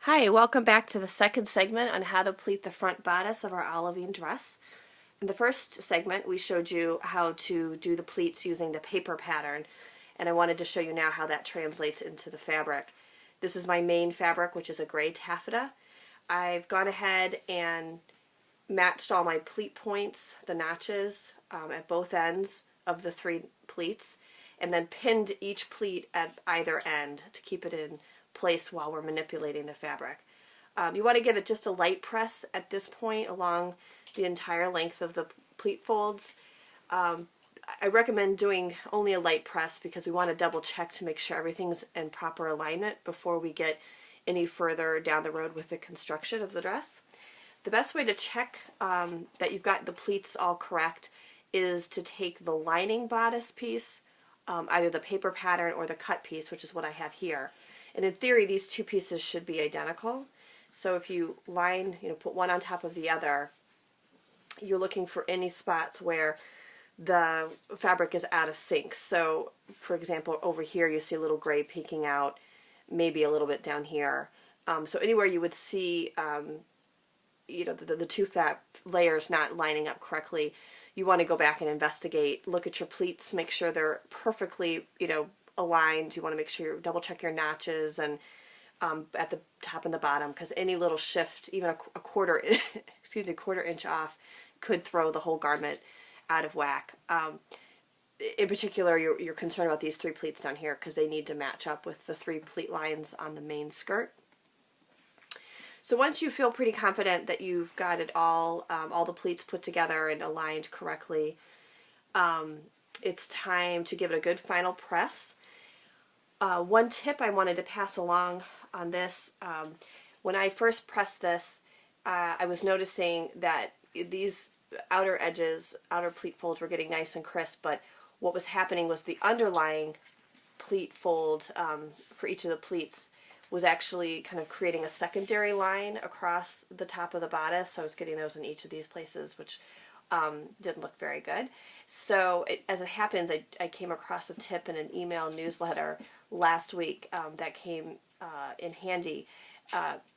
Hi, welcome back to the second segment on how to pleat the front bodice of our Olivine dress. In the first segment, we showed you how to do the pleats using the paper pattern, and I wanted to show you now how that translates into the fabric. This is my main fabric, which is a gray taffeta. I've gone ahead and matched all my pleat points, the notches, at both ends of the three pleats, and then pinned each pleat at either end to keep it in place while we're manipulating the fabric. You want to give it just a light press at this point along the entire length of the pleat folds. I recommend doing only a light press because we want to double check to make sure everything's in proper alignment before we get any further down the road with the construction of the dress. The best way to check that you've got the pleats all correct is to take the lining bodice piece, either the paper pattern or the cut piece, which is what I have here. And in theory, these two pieces should be identical. So if you line, put one on top of the other, you're looking for any spots where the fabric is out of sync. So, for example, over here you see a little gray peeking out, maybe a little bit down here. So anywhere you would see, the two layers not lining up correctly, you want to go back and investigate, look at your pleats, make sure they're perfectly, aligned. You want to make sure you double check your notches and at the top and the bottom, because any little shift, even a quarter inch off, could throw the whole garment out of whack. In particular, you're concerned about these three pleats down here because they need to match up with the three pleat lines on the main skirt. So once you feel pretty confident that you've got it all the pleats put together and aligned correctly, it's time to give it a good final press. One tip I wanted to pass along on this, when I first pressed this, I was noticing that these outer edges, outer pleat folds were getting nice and crisp, but what was happening was the underlying pleat fold for each of the pleats was actually kind of creating a secondary line across the top of the bodice. So I was getting those in each of these places, which didn't look very good. So as it happens, I came across a tip in an email newsletter last week that came in handy.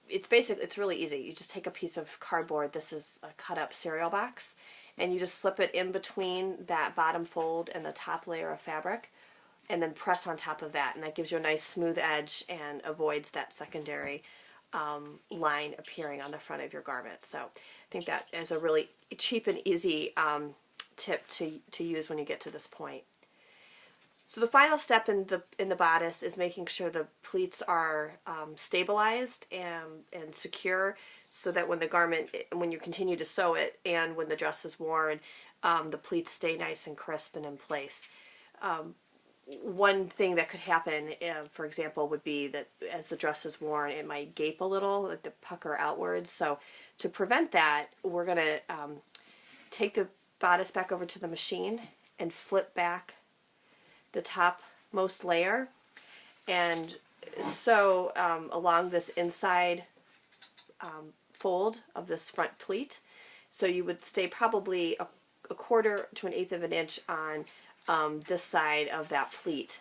It's really easy. You just take a piece of cardboard. This is a cut up cereal box, and you just slip it in between that bottom fold and the top layer of fabric, and then press on top of that, and that gives you a nice smooth edge and avoids that secondary line appearing on the front of your garment. So I think that is a really cheap and easy tip to use when you get to this point. So the final step in the bodice is making sure the pleats are stabilized and secure, so that when you continue to sew it and when the dress is worn, the pleats stay nice and crisp and in place. One thing that could happen, for example, would be that as the dress is worn, it might gape a little, like the pucker outwards. So to prevent that, we're going to take the bodice back over to the machine and flip back the topmost layer and sew along this inside fold of this front pleat. So you would stay probably a quarter to an eighth of an inch on this side of that pleat,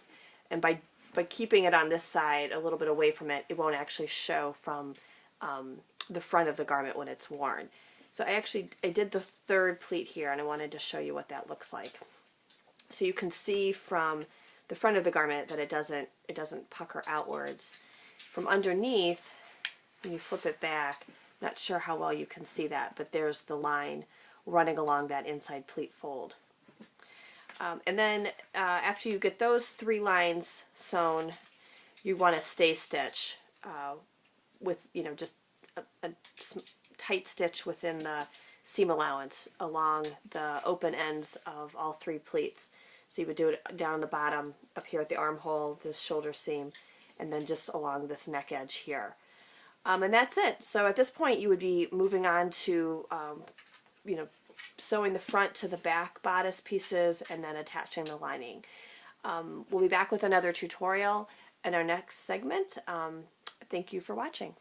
and by keeping it on this side a little bit away from it, it won't actually show from the front of the garment when it's worn. So I did the third pleat here, and I wanted to show you what that looks like. So you can see from the front of the garment that it doesn't pucker outwards. From underneath, when you flip it back, not sure how well you can see that, but there's the line running along that inside pleat fold. And then after you get those three lines sewn, you want to stay stitch with just a tight stitch within the seam allowance along the open ends of all three pleats. So you would do it down the bottom, up here at the armhole, this shoulder seam, and then just along this neck edge here. And that's it. So at this point you would be moving on to sewing the front to the back bodice pieces and then attaching the lining. We'll be back with another tutorial in our next segment. Thank you for watching.